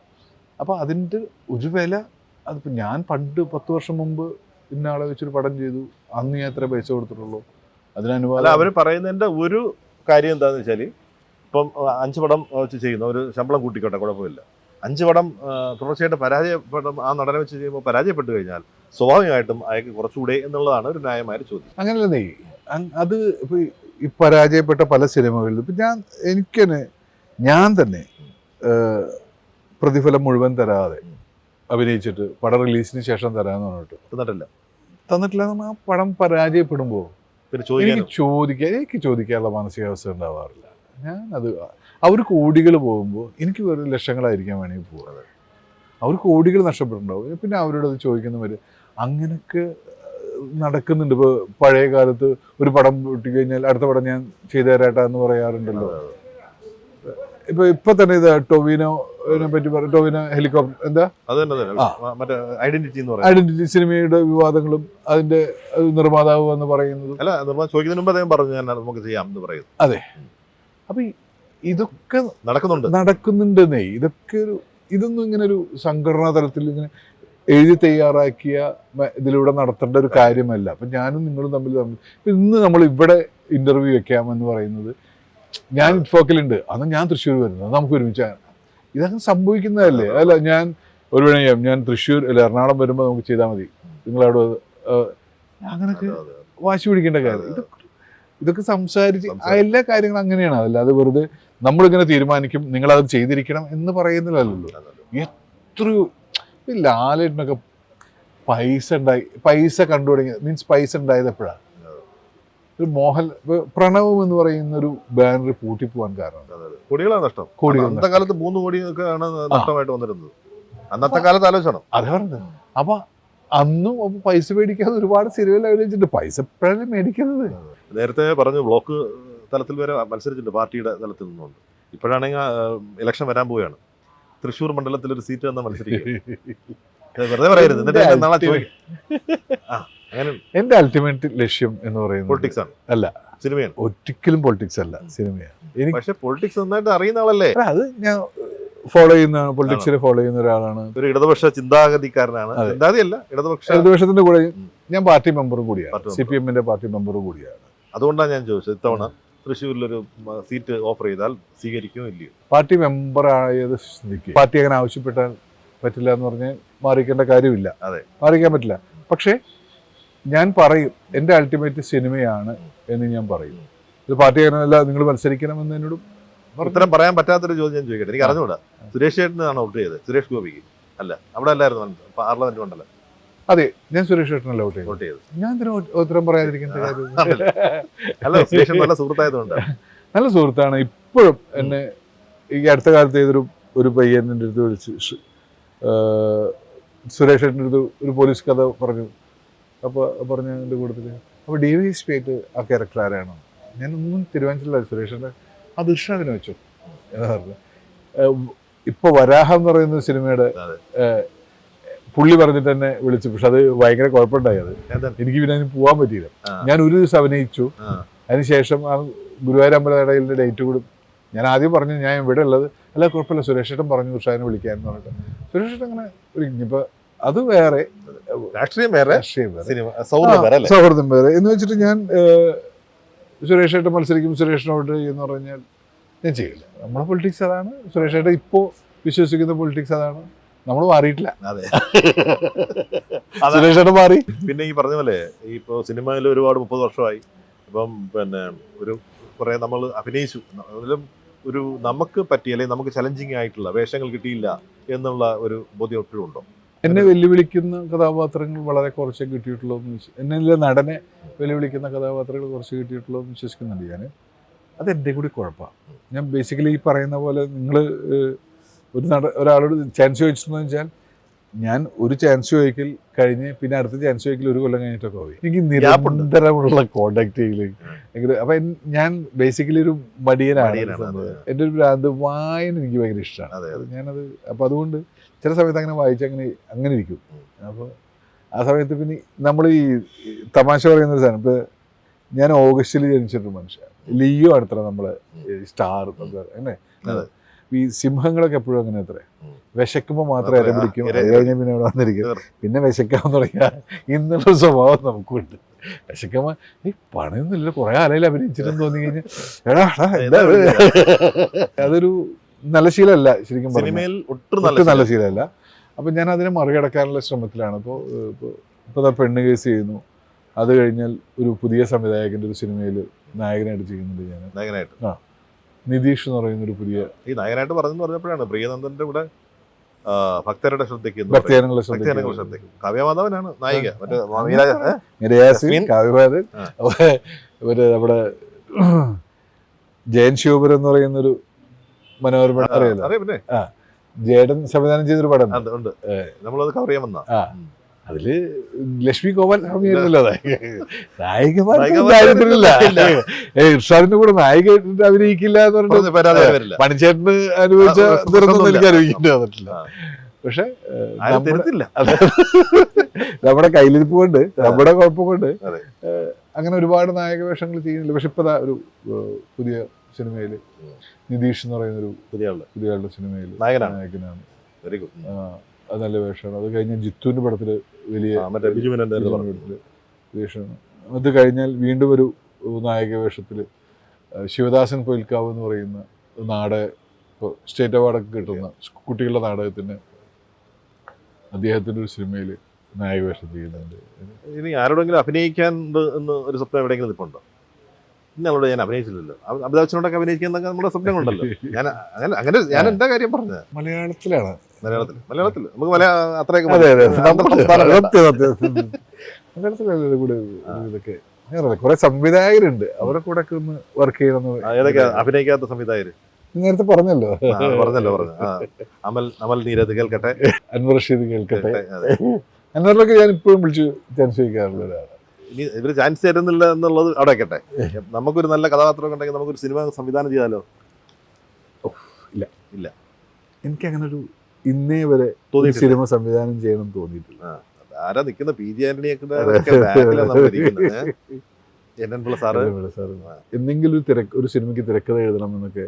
അപ്പോൾ അതിൻ്റെ ഒരു വില, അതിപ്പോൾ ഞാൻ പണ്ട് 10 വർഷം മുമ്പ് ഇന്നയാളെ വെച്ചൊരു പടം ചെയ്തു, അന്ന് ഞാൻ എത്ര പൈസ കൊടുത്തിട്ടുള്ളൂ, അതിനനുഭവം. അവർ പറയുന്നതിൻ്റെ ഒരു കാര്യം എന്താണെന്ന് വെച്ചാൽ, ഇപ്പം 5 പടം വെച്ച് ചെയ്യുന്ന ഒരു ശമ്പളം കൂട്ടിക്കോട്ടെ, കുഴപ്പമില്ല. 5 പടം തുടർച്ചയായിട്ട് ആ നടനെ വെച്ച് ചെയ്യുമ്പോൾ പരാജയപ്പെട്ടു കഴിഞ്ഞാൽ സ്വാഭാവികമായിട്ടും അയാൾക്ക് കുറച്ചുകൂടെ എന്നുള്ളതാണ് ഒരു ന്യായമായ ചോദ്യം. അങ്ങനെയല്ലേ, അത് ഇപ്പോൾ ഈ പരാജയപ്പെട്ട പല സിനിമകളിലും ഇപ്പം ഞാൻ തന്നെ പ്രതിഫലം മുഴുവൻ തരാതെ അഭിനയിച്ചിട്ട് പടം റിലീസിന് ശേഷം തരാമെന്ന് പറഞ്ഞിട്ട് തന്നിട്ടില്ല. ആ പടം പരാജയപ്പെടുമ്പോൾ എനിക്ക് ചോദിക്കാനുള്ള മാനസികാവസ്ഥ ഉണ്ടാവാറില്ല. അവർ കോടികൾ പോകുമ്പോൾ എനിക്ക് വെറും ലക്ഷങ്ങളായിരിക്കാൻ വേണമെങ്കിൽ പോകുന്നത്. അവർ കോടികൾ നഷ്ടപ്പെട്ടിട്ടുണ്ടാവും. പിന്നെ അവരോട് അത് ചോദിക്കുന്നവർ അങ്ങനെയൊക്കെ നടക്കുന്നുണ്ട്. ഇപ്പോൾ പഴയ കാലത്ത് ഒരു പടം പൊട്ടിക്കഴിഞ്ഞാൽ അടുത്ത പടം ഞാൻ ചെയ്തു തരാട്ടാ എന്ന് പറയാറുണ്ടല്ലോ. ഇപ്പൊ തന്നെ ഇത് ടൊവിനോനെ പറ്റി പറയും, ടൊവിനോ ഹെലികോപ്റ്റർ എന്താ ഐഡന്റിറ്റി സിനിമയുടെ വിവാദങ്ങളും അതിന്റെ നിർമ്മാതാവ് എന്ന് പറയുന്നതും. അതെ, അപ്പൊ ഇതൊക്കെ നടക്കുന്നുണ്ടെന്നേ. ഇതൊന്നും ഇങ്ങനെ ഒരു സംഘടനാ തലത്തിൽ ഇങ്ങനെ എഴുതി തയ്യാറാക്കിയ ഇതിലൂടെ നടത്തേണ്ട ഒരു കാര്യമല്ല. അപ്പം ഞാനും നിങ്ങളും തമ്മിൽ ഇന്ന് നമ്മൾ ഇവിടെ ഇന്റർവ്യൂ വെക്കാമെന്ന് പറയുന്നത്, ഞാൻ ഇറ്റ്ഫോക്കിലുണ്ട്, അന്ന് ഞാൻ തൃശ്ശൂർ വരുന്നത്, നമുക്ക് ഒരുമിച്ചാണ്. ഇതങ്ങനെ സംഭവിക്കുന്നതല്ലേ. അല്ല, ഞാൻ ഒരു പണി ചെയ്യാം, ഞാൻ തൃശ്ശൂർ അല്ല എറണാകുളം വരുമ്പോൾ നമുക്ക് ചെയ്താൽ മതി, നിങ്ങളവിടെ അങ്ങനെയൊക്കെ വാശി പിടിക്കേണ്ട കാര്യം. ഇതൊക്കെ സംസാരിച്ച് എല്ലാ കാര്യങ്ങളും അങ്ങനെയാണ്. അതല്ലാതെ വെറുതെ നമ്മളിങ്ങനെ തീരുമാനിക്കും നിങ്ങളത് ചെയ്തിരിക്കണം എന്ന് പറയുന്നില്ലല്ലോ. എത്രയോ ലാലേട്ടനൊക്കെ പൈസ കണ്ടു തുടങ്ങി, മീൻസ് പൈസ ഉണ്ടായത് എപ്പോഴാണ്? ഒരു പ്രണവ് എന്ന് പറയുന്ന ഒരു ബാനർ പൂട്ടിപ്പോവാൻ കാരണം കോടികളാണ് നഷ്ടം. അന്നത്തെ കാലത്ത് 3 കോടിയൊക്കെ ആണ് നഷ്ടമായിട്ട് വന്നിരുന്നത്. അന്നത്തെ കാലത്ത് ആലോചിക്കണം. അതേ പറഞ്ഞത്. അപ്പൊ അന്നും പൈസ മേടിക്കാതെ ഒരുപാട് സിനിമയിൽ അഭിനയിച്ചിട്ടുണ്ട്. പൈസ എപ്പോഴാണ് മേടിക്കുന്നത്? നേരത്തെ പറഞ്ഞു ബ്ലോക്ക് തലത്തിൽ വരെ മത്സരിച്ചിട്ടുണ്ട്, പാർട്ടിയുടെ തലത്തിൽ നിന്നുകൊണ്ട്. ഇപ്പോഴാണെങ്കിൽ ഇലക്ഷൻ വരാൻ പോവുകയാണ്. തൃശ്ശൂർ മണ്ഡലത്തിൽ ഒരു സീറ്റ് തന്ന മത്സരിക്കുക. വെറുതെ പറയരുത്. എന്റെ അൾട്ടിമേറ്റ് ലക്ഷ്യം എന്ന് പറയുന്നത് പൊളിറ്റിക്സ് ആണ്, അല്ല സിനിമയാണ്. ഒരിക്കലും പൊളിറ്റിക്സ് അല്ല, സിനിമയാണ്. പക്ഷെ പൊളിറ്റിക്സ് നന്നായിട്ട് അറിയുന്ന ആളല്ലേ? അത് ഞാൻ ഫോളോ ചെയ്യുന്ന, പൊളിറ്റിക്സിൽ ഫോളോ ചെയ്യുന്ന ഒരാളാണ്. ഒരു ഇടതുപക്ഷ ചിന്താഗതിക്കാരനാണ്. ചിന്താഗതിയല്ല, ഇടതുപക്ഷത്തിന്റെ കൂടെ ഞാൻ പാർട്ടി മെമ്പറും കൂടിയാണ്, CPM-ന്റെ പാർട്ടി മെമ്പറും കൂടിയാണ്. അതുകൊണ്ടാണ് ഞാൻ ചോദിച്ചത്, ഇത്തവണ തൃശ്ശൂരിലൊരു സീറ്റ് ഓഫർ ചെയ്താൽ സ്വീകരിക്കുമോ ഇല്ലയോ? പാർട്ടി മെമ്പർ ആയത് സ്ഥിതിക്ക് പാർട്ടി അങ്ങനെ ആവശ്യപ്പെട്ടാൽ പറ്റില്ല എന്ന് പറഞ്ഞ് മാറിക്കേണ്ട കാര്യമില്ല. അതെ, മാറിക്കാൻ പറ്റില്ല. പക്ഷേ ഞാൻ പറയും എൻ്റെ അൾട്ടിമേറ്റ് സിനിമയാണ് എന്ന് ഞാൻ പറയും. ഇത് പാർട്ടി അങ്ങനെയല്ല, നിങ്ങൾ മത്സരിക്കണമെന്ന് എന്നോട് ഉത്തരം പറയാൻ പറ്റാത്തൊരു ചോദ്യം ഞാൻ ചോദിക്കട്ടെ. എനിക്ക് അറിഞ്ഞുകൂടാ, സുരേഷ് ചേട്ടനാണ് ഔട്ട് ചെയ്തത്? സുരേഷ് ഗോപിക്ക് അല്ല, അവിടെ അല്ലായിരുന്നു പാർലമെന്റ് മണ്ഡലം? അതെ, ഞാൻ സുരേഷ് ചേട്ടനല്ല ഔട്ട് ചെയ്തത്. ഞാൻ ഉത്തരം പറയാതിരിക്കേണ്ട കാര്യം അല്ല, സുരേഷ് നല്ല സുഹൃത്തായതുകൊണ്ട്. നല്ല സുഹൃത്താണ്. ഇപ്പോഴും എന്നെ ഈ അടുത്ത കാലത്ത് ഒരു പയ്യൻ എൻ്റെ അടുത്ത് വിളിച്ച് സുരേഷ് ചേട്ടൻ്റെ അടുത്ത് ഒരു പോലീസ് കഥ പറഞ്ഞു. അപ്പോൾ പറഞ്ഞ എൻ്റെ കൂട്ടത്തിൽ അപ്പോൾ DVSP ആയിട്ട് ആ ക്യാരക്ടർ ആരാണ്? ഞാനൊന്നും തീരുമാനിച്ചില്ല. സുരേഷിൻ്റെ ആ ദൃശ്യത്തിന് വെച്ചു എന്ന് പറഞ്ഞു. ഇപ്പോൾ വരാഹം എന്ന് പറയുന്ന സിനിമയുടെ പുള്ളി പറഞ്ഞിട്ട് തന്നെ വിളിച്ചു. പക്ഷെ അത് ഭയങ്കര കുഴപ്പമുണ്ടായി. എനിക്ക് പിന്നെ അതിന് പോകാൻ പറ്റിയില്ല. ഞാൻ ഒരു ദിവസം അഭിനയിച്ചു. അതിനുശേഷം ആ ഗുരുവായൂർ അമ്പലടയിലെ ഡേറ്റ് കൂടി ഞാൻ ആദ്യം പറഞ്ഞു ഞാൻ ഇവിടെ ഉള്ളത്. അല്ല കുഴപ്പമില്ല, സുരേഷ് ചേട്ടൻ പറഞ്ഞു ഉഷാനെ വിളിക്കാമെന്ന് പറഞ്ഞിട്ട് സുരേഷ് ചേട്ടൻ അങ്ങനെ ഇനിയിപ്പോൾ അത് വേറെ, രാഷ്ട്രീയം വേറെ, സൗഹൃദം വേറെ എന്ന് വെച്ചിട്ട് ഞാൻ സുരേഷ് ചേട്ടൻ മത്സരിക്കും, സുരേഷിനോട് എന്ന് പറഞ്ഞാൽ ഞാൻ ചെയ്യില്ല. നമ്മളെ പൊളിറ്റിക്സ് അതാണ്. സുരേഷ് ചേട്ടൻ ഇപ്പോൾ വിശ്വസിക്കുന്ന പൊളിറ്റിക്സ് അതാണ്. നമ്മൾ മാറിയിട്ടില്ല. അതെ, സുരേഷ് ചേട്ടൻ മാറി. പിന്നെ ഈ പറഞ്ഞ പോലെ ഇപ്പോൾ സിനിമയിൽ ഒരുപാട് 30 വർഷമായി. ഇപ്പം പിന്നെ കുറേ നമ്മൾ അഭിനയിച്ചു. അതിലും ഒരു നമുക്ക് പറ്റിയ അല്ലെങ്കിൽ നമുക്ക് ചലഞ്ചിങ് ആയിട്ടുള്ള വേഷങ്ങൾ കിട്ടിയില്ല എന്നുള്ള ഒരു ബോധ്യം എപ്പോഴും ഉണ്ടോ? എന്നെ വെല്ലുവിളിക്കുന്ന കഥാപാത്രങ്ങൾ വളരെ കുറച്ചേ കിട്ടിയിട്ടുള്ളൂ എന്ന് എന്നെ നടനെ വെല്ലുവിളിക്കുന്ന കഥാപാത്രങ്ങൾ കുറച്ച് കിട്ടിയിട്ടുള്ളൂ എന്ന് വിശ്വസിക്കുന്നുണ്ട് ഞാൻ. അതെൻ്റെ കൂടി കുഴപ്പമാണ്. ഞാൻ ബേസിക്കലി ഈ പറയുന്ന പോലെ നിങ്ങൾ ഒരാളോട് ചാൻസ് ചോദിച്ചിട്ടുണ്ടെന്ന് വെച്ചാൽ ഞാൻ ഒരു ചാൻസ് ചോദിക്കൽ കഴിഞ്ഞ് പിന്നെ അടുത്ത ചാൻസ് ചോദിക്കൽ 1 കൊല്ലം കഴിഞ്ഞിട്ടൊക്കെ പോയി. എനിക്ക് നിരന്തരമുള്ള കോണ്ടാക്ട് ചെയ്യൽ. അപ്പം ഞാൻ ബേസിക്കലി ഒരു മടിയനാണ്. എൻ്റെ ഒരു ഭ്രാന്ത് വായന എനിക്ക് ഭയങ്കര ഇഷ്ടമാണ്. ഞാനത് അപ്പം അതുകൊണ്ട് ചില സമയത്ത് അങ്ങനെ വായിച്ച് അങ്ങനെ ഇരിക്കും. അപ്പോൾ ആ സമയത്ത് പിന്നെ നമ്മൾ ഈ തമാശ പറയുന്നൊരു സാധനം, ഇപ്പോൾ ഞാൻ ഓഗസ്റ്റിൽ ജനിച്ചിട്ടൊരു മനുഷ്യൻ. ലിയോ അടുത്ത നമ്മളെ സ്റ്റാർ അങ്ങനെ. ഈ സിംഹങ്ങളൊക്കെ എപ്പോഴും അങ്ങനെ അത്രേ, വിശക്കുമ്പോൾ മാത്രം ഇര പിടിക്കും, അത് കഴിഞ്ഞാൽ പിന്നെ അവിടെ വന്നിരിക്കും, പിന്നെ വിശക്കാൻ തുടങ്ങിയ ഇന്നുള്ളൊരു സ്വഭാവം നമുക്കുണ്ട്. വിശക്കുമ്പോൾ ഈ പണിയൊന്നുമില്ല, കുറേ ആലയിൽ അഭിനയിച്ചിട്ടെന്ന് തോന്നി കഴിഞ്ഞാൽ എടാ അതൊരു നല്ല ശീലമല്ല. ശരിക്കും സിനിമയിൽ ഒട്ടും നല്ല ശീലമല്ല. അപ്പം ഞാൻ അതിനെ മറികടക്കാനുള്ള ശ്രമത്തിലാണ്. ഇപ്പോൾ പെണ്ണ് കേസ് ചെയ്യുന്നു. അത് കഴിഞ്ഞാൽ ഒരു പുതിയ സംവിധായകൻ്റെ ഒരു സിനിമയിൽ നായകനായിട്ട് ചെയ്യുന്നുണ്ട് ഞാൻ. നായകനായിട്ട് നിതീഷ് എന്ന് പറയുന്ന ഒരു പുതിയ ഈ നായകനായിട്ട് പറഞ്ഞപ്പോഴാണ് പ്രിയനന്ദന്റെ കൂടെ ഭക്തരുടെ ശ്രദ്ധയ്ക്ക് കാവ്യമാധവനാണ് നായിക. കാവ്യമാധവൻ, നമ്മുടെ ജയൻ ശിവപുരം എന്ന് പറയുന്നൊരു മനോരമ അറിയാലോ, ജേഡൻ സംവിധാനം ചെയ്തൊരു പടം ഉണ്ട്, നമ്മളത് കവർ ചെയ്യാൻ വന്ന. അതില് ലക്ഷ്മി ഗോപാൽ സ്വാമിയായിരുന്നല്ലോ ഇർഷാദിന്റെ കൂടെ നായിക അഭിനയിക്കില്ല എന്ന് പറഞ്ഞിട്ട് മണിച്ചേട്ടന് അനുഭവിച്ച ദുരന്തം എനിക്ക് അനുഭവിക്കേണ്ടി വന്നിട്ടില്ല. പക്ഷെ നമ്മുടെ കയ്യിലിരിപ്പ് കൊണ്ട്, നമ്മുടെ കുഴപ്പം കൊണ്ട് അങ്ങനെ ഒരുപാട് നായക വേഷങ്ങൾ ചെയ്യുന്നില്ല. പക്ഷെ ഇപ്പൊ ഒരു പുതിയ സിനിമയില് നിതീഷ് എന്ന് പറയുന്നൊരു പുതിയ സിനിമയിൽ നായകനാണ്. Very good. അത് നല്ല വേഷമാണ്. അത് കഴിഞ്ഞാൽ ജിത്തുവിൻ്റെ പടത്തിൽ വലിയ വേഷമാണ്. അത് കഴിഞ്ഞാൽ വീണ്ടും ഒരു നായക വേഷത്തിൽ ശിവദാസൻ പൊയിൽക്കാവ് എന്ന് പറയുന്ന നാടക, ഇപ്പോൾ സ്റ്റേറ്റ് അവാർഡൊക്കെ കിട്ടുന്ന കുട്ടികളുടെ നാടകത്തിന് അദ്ദേഹത്തിൻ്റെ ഒരു സിനിമയിൽ നായക വേഷം ചെയ്യുന്നുണ്ട്. ഇനി ആരോടെങ്കിലും അഭിനയിക്കാൻ എന്ന് ഒരു സ്വപ്നം എവിടെയെങ്കിലും നിൽപ്പുണ്ടോ? ഇന്നവിടെ ഞാൻ അഭിനയിച്ചില്ലല്ലോ. അമിതാഭ് ബച്ചനോടൊക്കെ അഭിനയിക്കുന്നതൊക്കെ നമ്മുടെ സ്വപ്നങ്ങളുണ്ടല്ലോ. ഞാൻ എൻ്റെ കാര്യം പറഞ്ഞത് മലയാളത്തിലാണ്. മലയാളത്തിൽ നമുക്ക് അത്രയൊക്കെ അതെ മലയാളത്തിലല്ലേ കൂടെ ഇതൊക്കെ കുറെ സംവിധായകരുണ്ട്, അവരെ കൂടെ ഒക്കെ ഒന്ന് വർക്ക് ചെയ്യണമെന്ന്. ഏതൊക്കെ അഭിനയിക്കാത്ത സംവിധായകര് നേരത്തെ പറഞ്ഞല്ലോ. അമൽ നീരത് കേൾക്കട്ടെ, അൻവർ റഷീദ് കേൾക്കട്ടെ. അൻവറിലൊക്കെ ഞാൻ ഇപ്പോഴും വിളിച്ച് ചാൻസ് ചോദിക്കാറുള്ള ഒരാളാണ്. ഇനി ഇവര് ചാൻസ് തരുന്നില്ല എന്നുള്ളത് അവിടെ വെക്കട്ടെ. നമുക്കൊരു നല്ല കഥാപാത്രം ഉണ്ടെങ്കിൽ നമുക്കൊരു സിനിമ സംവിധാനം ചെയ്താലോ? ഇല്ല, എനിക്ക് അങ്ങനെ ഒരു ഇന്നേ വരെ സിനിമ സംവിധാനം ചെയ്യണം തോന്നിയിട്ടില്ല. ആരാ നിൽക്കുന്ന പി ജി ആന്റണിയൊക്കെ എന്തെങ്കിലും ഒരു സിനിമയ്ക്ക് തിരക്കഥ എഴുതണം എന്നൊക്കെ,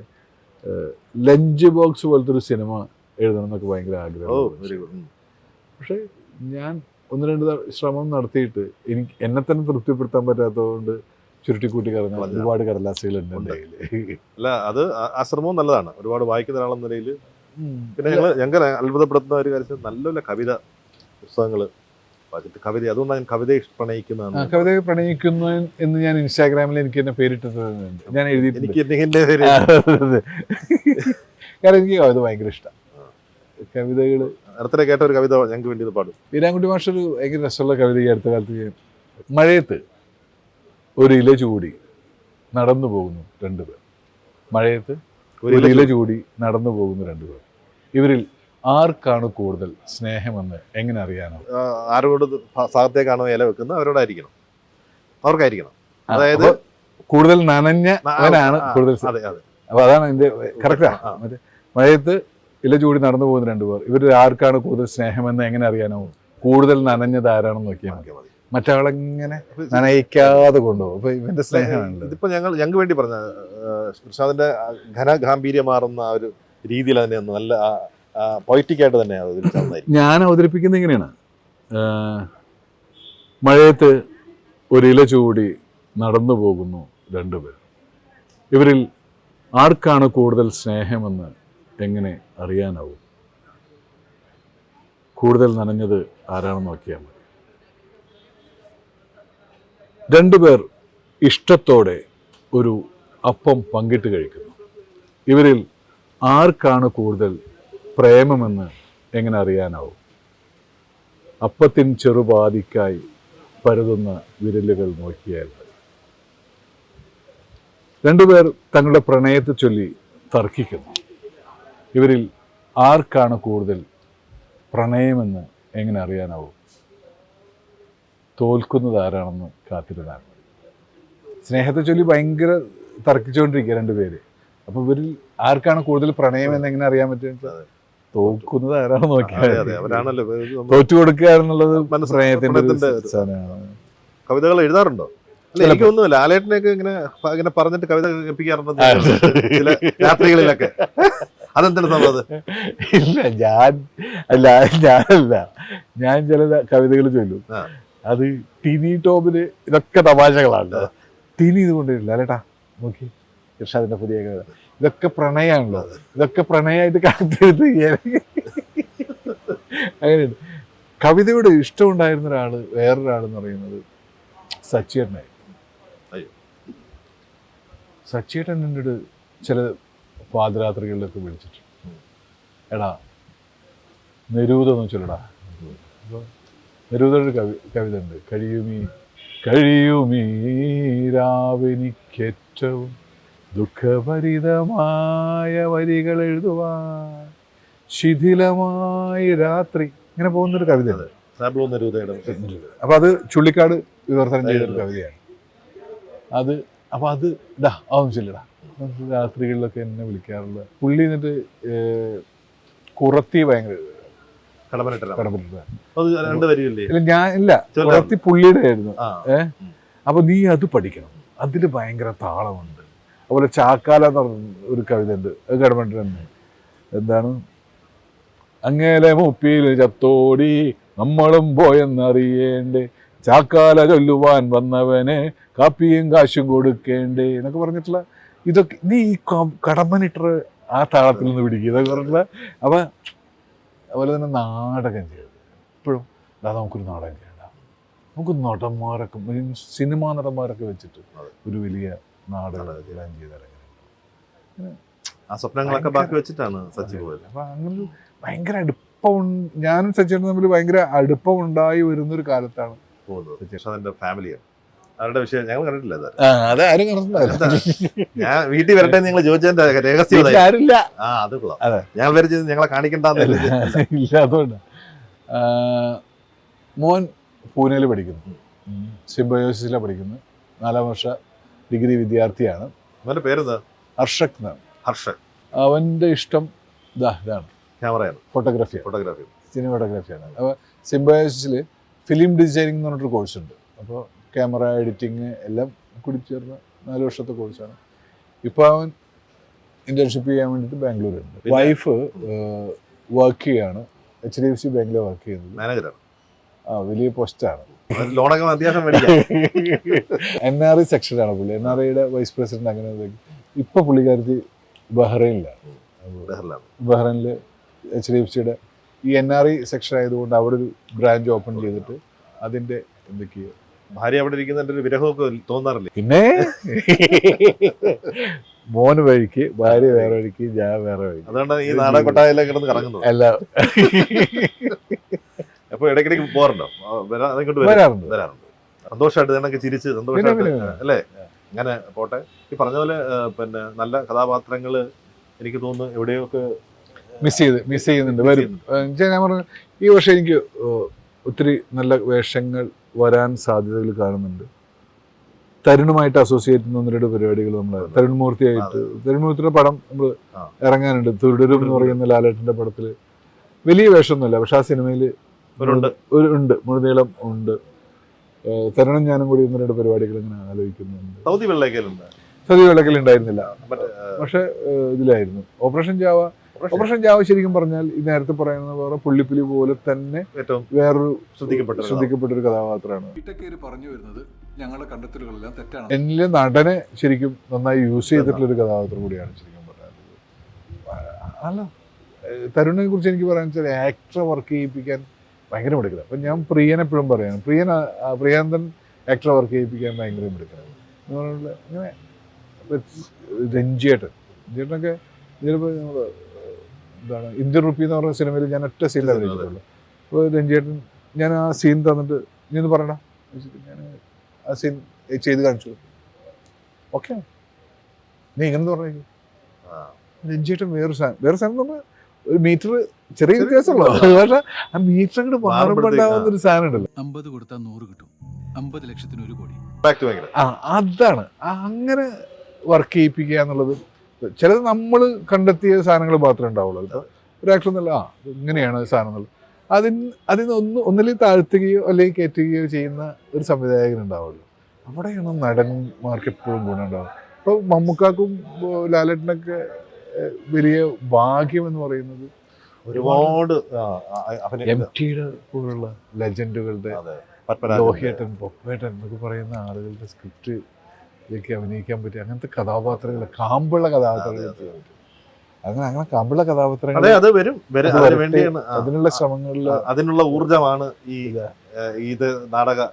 ലഞ്ച് ബോക്സ് പോലത്തെ ഒരു സിനിമ എഴുതണം എന്നൊക്കെ ഭയങ്കര ആഗ്രഹം. പക്ഷെ ഞാൻ ഒന്ന് രണ്ട് ശ്രമം നടത്തിയിട്ട് എനിക്ക് എന്നെ തന്നെ തൃപ്തിപ്പെടുത്താൻ പറ്റാത്തതുകൊണ്ട് ചുരുട്ടിക്കൂട്ടി കറങ്ങാൻ ഒരുപാട് കടലാസുകളുണ്ട് എൻ്റെ കയ്യിൽ. അല്ല, അത് ആ ശ്രമവും നല്ലതാണ്, ഒരുപാട് വായിക്കുന്ന ഒരാളെന്ന നിലയിൽ. പിന്നെ ഞങ്ങൾ അത്ഭുതപ്പെടുത്തുന്ന ഒരു കാര്യം, നല്ല നല്ല കവിത പുസ്തകങ്ങൾ വായിച്ചിട്ട് കവിത, അതുകൊണ്ടാണ് ഞാൻ കവിതയെ പ്രണയിക്കുന്നതാണ്. കവിതയെ പ്രണയിക്കുന്നു എന്ന് ഞാൻ ഇൻസ്റ്റാഗ്രാമിൽ എനിക്ക് തന്നെ പേരിട്ടിട്ടുണ്ട്, ഞാൻ എഴുതിയിട്ടുണ്ട്. കാരണം എനിക്ക് കവിത ഭയങ്കര ഇഷ്ടമാണ്. കവിതകൾ അടുത്തിടെ കേട്ട ഒരു കവിത ഞങ്ങൾക്ക് വേണ്ടി പാടും. വീരാൻകുട്ടി മാഷ് ഒരു ഭയങ്കര രസമുള്ള കവിത ഈ അടുത്ത കാലത്ത്. മഴയത്ത് ഒരു ഇല ചൂടി നടന്നു പോകുന്നു രണ്ടുപേർ. മഴയത്ത് ഒരു ഇല ചൂടി നടന്നു പോകുന്നു രണ്ടുപേർ. ഇവരിൽ ആർക്കാണ് കൂടുതൽ സ്നേഹമെന്ന് എങ്ങനെ അറിയാനോ? ആരോട് ഭാഗത്തേക്കാണോ ഇല വെക്കുന്നത് അവരോടായിരിക്കണം, അവർക്കായിരിക്കണം. അതായത് കൂടുതൽ നനഞ്ഞവനാണ് കൂടുതൽ. അപ്പൊ അതാണ് എന്റെ കറക്റ്റാ. മറ്റേ മഴയത്ത് ഇല ചൂടി നടന്നു പോകുന്ന രണ്ടുപേർ, ഇവർ ആർക്കാണ് കൂടുതൽ സ്നേഹമെന്ന് എങ്ങനെ അറിയാനോ? കൂടുതൽ നനഞ്ഞത് ആരാണെന്ന് നോക്കിയാൽ മതി. മറ്റാളെങ്ങനെ നനയിക്കാതെ കൊണ്ടുപോകും. അപ്പൊ ഇവന്റെ സ്നേഹമാണ്. ഇതിപ്പോ ഞങ്ങൾക്ക് വേണ്ടി പറഞ്ഞ ഇർഷാദിന്റെ ഘനഗാംഭീര്യമാറുന്ന ആ ഒരു രീതിയിൽ തന്നെ നല്ല പൊയറ്റിക്കായിട്ട് തന്നെ ഞാൻ അവതരിപ്പിക്കുന്നത് ഇങ്ങനെയാണ്. മഴയത്ത് ഒരു ഇല ചൂടി നടന്നു പോകുന്നു രണ്ടുപേർ, ഇവരിൽ ആർക്കാണ് കൂടുതൽ സ്നേഹമെന്ന് എങ്ങനെ അറിയാനാവും? കൂടുതൽ നനഞ്ഞത് ആരാണെന്ന് നോക്കിയാൽ മതി. രണ്ടുപേർ ഇഷ്ടത്തോടെ ഒരു അപ്പം പങ്കിട്ട് കഴിക്കുന്നു, ഇവരിൽ ആർക്കാണ് കൂടുതൽ പ്രേമമെന്ന് എങ്ങനെ അറിയാനാവും? അപ്പത്തിൻ ചെറുപാതിക്കായി പരതുന്ന വിരലുകൾ നോക്കിയാൽ മതി. രണ്ടുപേർ തങ്ങളുടെ പ്രണയത്തെ ചൊല്ലി തർക്കിക്കുന്നു, ഇവരിൽ ആർക്കാണ് കൂടുതൽ പ്രണയമെന്ന് എങ്ങനെ അറിയാനാവും? തോൽക്കുന്നത് ആരാണെന്ന് കാത്തിരുന്നാൽ മതി. സ്നേഹത്തെ ചൊല്ലി ഭയങ്കര തർക്കിച്ചുകൊണ്ടിരിക്കുക രണ്ടുപേര്. അപ്പൊ ഇവരിൽ ആർക്കാണ് കൂടുതൽ പ്രണയം എന്ന് എങ്ങനെ അറിയാൻ പറ്റുക? തോൽക്കുന്നത് ആരാണെന്ന് നോക്കിയാൽ തോറ്റു കൊടുക്കുക എന്നുള്ളത് പ്രണയത്തിന്റെ കവിതകൾ എഴുതാറുണ്ടോ? എനിക്കൊന്നും ലാലേട്ടനെയൊക്കെ ഇങ്ങനെ പറഞ്ഞിട്ട് കവിത കേൾപ്പിക്കാറുണ്ടോ ചില രാത്രികളിലൊക്കെ? അതെന്താണ് സംഭവം? ഇല്ല, ഞാൻ ചില കവിതകൾ ചൊല്ലും. അത് ടിനി ടോമിന് ഇതൊക്കെ തമാശകളാണ്. ടിനി ഇത് കൊണ്ടുവരില്ല ലേട്ടാ, നോക്കി ഇർഷാദിന്റെ പുതിയ കവിത, ഇതൊക്കെ പ്രണയമാണല്ലോ, ഇതൊക്കെ പ്രണയമായിട്ട് കാത്തിരുത്ത് അങ്ങനെയുണ്ട്. കവിതയോട് ഇഷ്ടമുണ്ടായിരുന്ന ഒരാള്, വേറൊരാളെന്ന് പറയുന്നത് സച്ചിയേട്ടനായിരുന്നു. സച്ചിയേട്ടൻ എന്നോട് ചില പാതിരാത്രികളിലൊക്കെ വിളിച്ചിട്ട്, എടാ നെരൂതൊന്നും ചൊല്ലടാ. അപ്പോൾ നെരൂദയുടെ കവിത ഉണ്ട്, കഴിയുമീ രാവെനിക്കേറ്റവും ദുഃഖഭരിതമായ വരികൾ എഴുതുവാൻ ശിഥിലമായ രാത്രി, ഇങ്ങനെ പോകുന്നൊരു കവിതയാണ്. അപ്പൊ അത് ചുള്ളിക്കാട് വിവർത്തനം ചെയ്തൊരു കവിതയാണ് അത്. അപ്പൊ അത് അതൊന്നും ചൊല്ലടാ. രാത്രികളിലൊക്കെ എന്നെ വിളിക്കാറുള്ള പുള്ളി. എന്നിട്ട് കുറത്തി ഭയങ്കര ഞാൻ ഇല്ല, കുറത്തി പുള്ളിയുടെ ആയിരുന്നു. അപ്പൊ നീ അത് പഠിക്കണം, അതില് ഭയങ്കര താളമുണ്ട്. അതുപോലെ ചാക്കാല എന്ന് പറഞ്ഞ ഒരു കവിത ഉണ്ട്, അത് കടമനിട്ട തന്നെ. എന്താണ്? അങ്ങേലെ മുപ്പിയിൽ ചത്തോടി നമ്മളും പോയെന്നറിയേണ്ടേ, ചാക്കാല ചൊല്ലുവാൻ വന്നവനെ കാപ്പിയും കാശും കൊടുക്കേണ്ടേ എന്നൊക്കെ പറഞ്ഞിട്ടുള്ള ഇതൊക്കെ നീ ഈ കടമ്പനിട്ടർ ആ താളത്തിൽ നിന്ന് പിടിക്കുക ഇതൊക്കെ പറഞ്ഞിട്ടുള്ള. അപ്പൊ അതുപോലെ തന്നെ നാടകം ചെയ്തത് എപ്പോഴും നമുക്കൊരു നാടകം ചെയ്യണ്ട, നമുക്ക് നടന്മാരൊക്കെ സിനിമാ നടന്മാരൊക്കെ വെച്ചിട്ട് ഒരു വലിയ നാടകം പ്ലാൻ ചെയ്തിറങ്ങി. ആ സ്വപ്നങ്ങളൊക്കെ ബാക്കി വെച്ചിട്ടാണ് സച്ചി പോയത്. അപ്പം അങ്ങനെ ഭയങ്കര അടുപ്പം, ഞാനും സച്ചിനും തമ്മിൽ ഭയങ്കര അടുപ്പം ഉണ്ടായി വരുന്നൊരു കാലത്താണ് പോകുന്നത്. അതിന്റെ ഫാമിലിയാണ് അവരുടെ വിഷയം ഞങ്ങൾ കണ്ടിട്ടില്ല. അത് ആരും കണ്ടിട്ടില്ല. ഞാൻ വീട്ടിൽ വരട്ടെ നിങ്ങൾ ചോദിച്ചതിന്റെ രഹസ്യം ആരില്ല. ആ അത് കൊള്ളാം. ഞാൻ വിചാരിച്ചത് ഞങ്ങളെ കാണിക്കണ്ടെന്നില്ല. ഇല്ല, അതുകൊണ്ട് മോൻ പൂനെയിൽ പഠിക്കുന്നു, സിംബയോസിസിലാണ് പഠിക്കുന്നത്, 4ാം വർഷ ഡിഗ്രി വിദ്യാർത്ഥിയാണ്. അവന്റെ പേരെന്താ? ഹർഷക് എന്നാണ്. ഹർഷക്. അവന്റെ ഇഷ്ടം ഇതാണ്, ക്യാമറയാണ്, ഫോട്ടോഗ്രാഫി, സിനിമാറ്റോഗ്രാഫിയാണ്. അപ്പോൾ സിംബയോസിസിൽ ഫിലിം ഡിസൈനിങ് എന്ന് പറഞ്ഞിട്ടൊരു കോഴ്സുണ്ട്. അപ്പോൾ ക്യാമറ എഡിറ്റിങ് എല്ലാം കൂടി ചേർന്ന 4 വർഷത്തെ കോഴ്സാണ്. ഇപ്പോൾ അവൻ ഇന്റേൺഷിപ്പ് ചെയ്യാൻ വേണ്ടിയിട്ട് ബാംഗ്ലൂരുണ്ട്. വൈഫ് വർക്ക് ചെയ്യാണ്, HDFC ബാങ്കിൽ വർക്ക് ചെയ്യുന്നത്, മാനേജറാണ്. വലിയ പോസ്റ്റാണ്. ലോണൊക്കെ അത്യാവശ്യം മേടിക്കാം. NRI സെക്ഷനാണ് പുള്ളി, NRIയുടെ വൈസ് പ്രസിഡന്റ്. അങ്ങനെ ഇപ്പൊ പുള്ളിക്കാരത്തി ബഹ്റൈനിലാണ്. ബഹ്റൈനിൽ HDFCയുടെ ഈ NRI സെക്ഷൻ ആയതുകൊണ്ട് അവിടെ ഒരു ബ്രാഞ്ച് ഓപ്പൺ ചെയ്തിട്ട് അതിന്റെ എന്തൊക്കെയോ. ഭാര്യ അവിടെ ഇരിക്കുന്നതിന്റെ ഒരു വിരഹമൊക്കെ തോന്നാറില്ലേ? പിന്നെ മോന് വഴിക്ക്, ഭാര്യ വേറെ വഴിക്ക്, ഞാൻ വേറെ വഴിക്ക്. അതുകൊണ്ട് ഈ നാടക കൊട്ടായിലേക്ക് കിടന്ന് കറങ്ങുന്നത് അല്ല. അപ്പൊ ഇടയ്ക്കിടയ്ക്ക് പോകാറുണ്ടോ? വരാറുണ്ട്. സന്തോഷമായിട്ട് ഇതിനൊക്കെ ചിരിച്ച് സന്തോഷമായിട്ട് അല്ലേ? അങ്ങനെ പോട്ടെ. ഈ പറഞ്ഞ പോലെ പിന്നെ നല്ല കഥാപാത്രങ്ങള് എനിക്ക് തോന്നുന്നു എവിടെയൊക്കെ മിസ് ചെയ്യുന്നുണ്ട്. വരും. ഞാൻ പറഞ്ഞു ഈ വർഷം എനിക്ക് ഒത്തിരി നല്ല വേഷങ്ങൾ വരാൻ സാധ്യതകൾ കാണുന്നുണ്ട്. തരുണുമായിട്ട് അസോസിയേറ്റ് ചെയ്യുന്ന 1-2 പരിപാടികൾ നമ്മൾ തരുൺമൂർത്തിയുടെ പടം നമ്മൾ ഇറങ്ങാനുണ്ട്. തുടരും എന്ന് പറയുന്ന ലാലേട്ടന്റെ പടത്തിൽ വലിയ വേഷമൊന്നുമില്ല, പക്ഷെ ആ സിനിമയിൽ ഉണ്ട്, മുഴുനീളം ഉണ്ട്. തരുണും ഞാനും കൂടി 1-2 പരിപാടികൾ ഇങ്ങനെ ആലോചിക്കുന്നുണ്ട്. സൗദി വെള്ളക്കൽ ഉണ്ടായിരുന്നില്ല, പക്ഷെ ഇതിലായിരുന്നു. ഓപ്പറേഷൻ ജാവ ശരിക്കും പറഞ്ഞാൽ ഈ നേരത്തെ പറയുന്ന പോലെ പുള്ളിപ്പുലി പോലെ തന്നെ വേറൊരു ശ്രദ്ധിക്കപ്പെട്ട ഒരു കഥാപാത്രമാണ്. പറഞ്ഞു വരുന്നത് ഞങ്ങളുടെ കണ്ടെത്തലുകളെല്ലാം തെറ്റാണ്. എന്നിലെ നടനെ ശരിക്കും നന്നായി യൂസ് ചെയ്തിട്ടുള്ള ഒരു കഥാപാത്രം കൂടിയാണ് ശരിക്കും പറഞ്ഞാൽ. അല്ല, തരുണിനെ കുറിച്ച് എനിക്ക് പറയാൻ വെച്ചാൽ ആക്ടറെ വർക്ക് ചെയ്യിപ്പിക്കാൻ ഭയങ്കര മിടുക്കലാണ്. അപ്പം ഞാൻ പ്രിയൻ എപ്പോഴും പറയാണ്, പ്രിയാന്തൻ ആക്ടറെ വർക്ക് ചെയ്യിപ്പിക്കാൻ ഭയങ്കര മിടുക്കലാണ് എന്ന് പറഞ്ഞാൽ. ഇങ്ങനെ രഞ്ജിയേട്ടനൊക്കെ ചിലപ്പോൾ നമ്മൾ എന്താണ് ഇന്ത്യൻ റുപ്പി എന്ന് പറഞ്ഞ സിനിമയിൽ ഞാൻ ഒറ്റ സീനിൽ അഭിനയിച്ചിട്ടുള്ളൂ. അപ്പോൾ രഞ്ജിയേട്ടൻ ഞാൻ ആ സീൻ തന്നിട്ട് നീ ഒന്ന് പറയണ, ഞാൻ ആ സീൻ ചെയ്ത് കാണിച്ചു. ഓക്കെ, നീ ഇങ്ങനെ പറഞ്ഞു. രഞ്ജിയേട്ടൻ വേറൊരു സാധനം എന്ന് പറഞ്ഞാൽ ഒരു മീറ്റർ ചെറിയ വ്യത്യാസമുള്ളൂ, പക്ഷെ ആ മീറ്റർ അങ്ങോട്ട് മാറുമ്പോണ്ടാവുന്ന ഒരു സാധനം ഉണ്ടല്ലോ. 50 കൊടുത്താൽ 100 കിട്ടും, 50 ലക്ഷത്തിന് 1 കോടി. അതാണ് അങ്ങനെ വർക്ക് ചെയ്യിപ്പിക്കുക എന്നുള്ളത്. ചിലത് നമ്മൾ കണ്ടെത്തിയ സാധനങ്ങൾ മാത്രമേ ഉണ്ടാവുള്ളൂ. ഇപ്പോൾ ഒരു ആക്ടർ എന്നല്ല ഇങ്ങനെയാണ് സാധനം എന്നുള്ളത്. അതിന് ഒന്നിലേക്ക് താഴ്ത്തുകയോ അല്ലെങ്കിൽ കയറ്റുകയോ ചെയ്യുന്ന ഒരു സംവിധായകനുണ്ടാവുള്ളൂ. അവിടെയാണ് നടന്മാർക്ക് എപ്പോഴും ഗുണമുണ്ടാവുക. ഇപ്പോൾ മമ്മൂക്കാക്കും ലാലേട്ടനൊക്കെ വലിയ ഭാഗ്യം എന്ന് പറയുന്നത് ഒരുപാട് MTയുടെ പോലുള്ള ലെജൻഡുകളുടെ ലോഹിയേട്ടൻ, പൊപ്പേട്ടൻ എന്നൊക്കെ പറയുന്ന ആളുകളുടെ സ്ക്രിപ്റ്റിലേക്ക് അഭിനയിക്കാൻ പറ്റിയ അങ്ങനത്തെ കഥാപാത്രങ്ങൾ, കാമ്പുള്ള കഥാപാത്രങ്ങൾ അങ്ങനെ കാമ്പുള്ള കഥാപാത്രങ്ങൾ അതിനുള്ള ശ്രമങ്ങളിൽ അതിനുള്ള ഊർജമാണ് ഇത് നാടക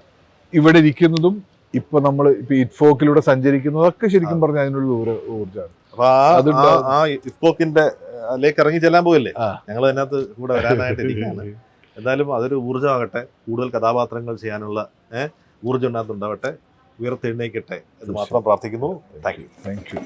ഇവിടെ ഇരിക്കുന്നതും ഇപ്പൊ നമ്മൾ ഇപ്പൊ ഇറ്റ്ഫോക്കിലൂടെ സഞ്ചരിക്കുന്നതൊക്കെ ശരിക്കും പറഞ്ഞാൽ അതിനുള്ള ഊർജ്ജമാണ്. ഇറ്റ്ഫോക്കിന്റെ ലേക്ക് ഇറങ്ങി ചെല്ലാൻ പോകല്ലേ, ഞങ്ങൾ അതിനകത്ത് കൂടെ വരാനായിട്ട് ഇരിക്കുകയാണ്. എന്തായാലും അതൊരു ഊർജ്ജമാകട്ടെ, കൂടുതൽ കഥാപാത്രങ്ങൾ ചെയ്യാനുള്ള ഊർജ്ജം ഉണ്ടാകട്ടെ, ഉയർത്തെഴുന്നേക്കട്ടെ എന്ന് മാത്രം പ്രാർത്ഥിക്കുന്നു. Thank you.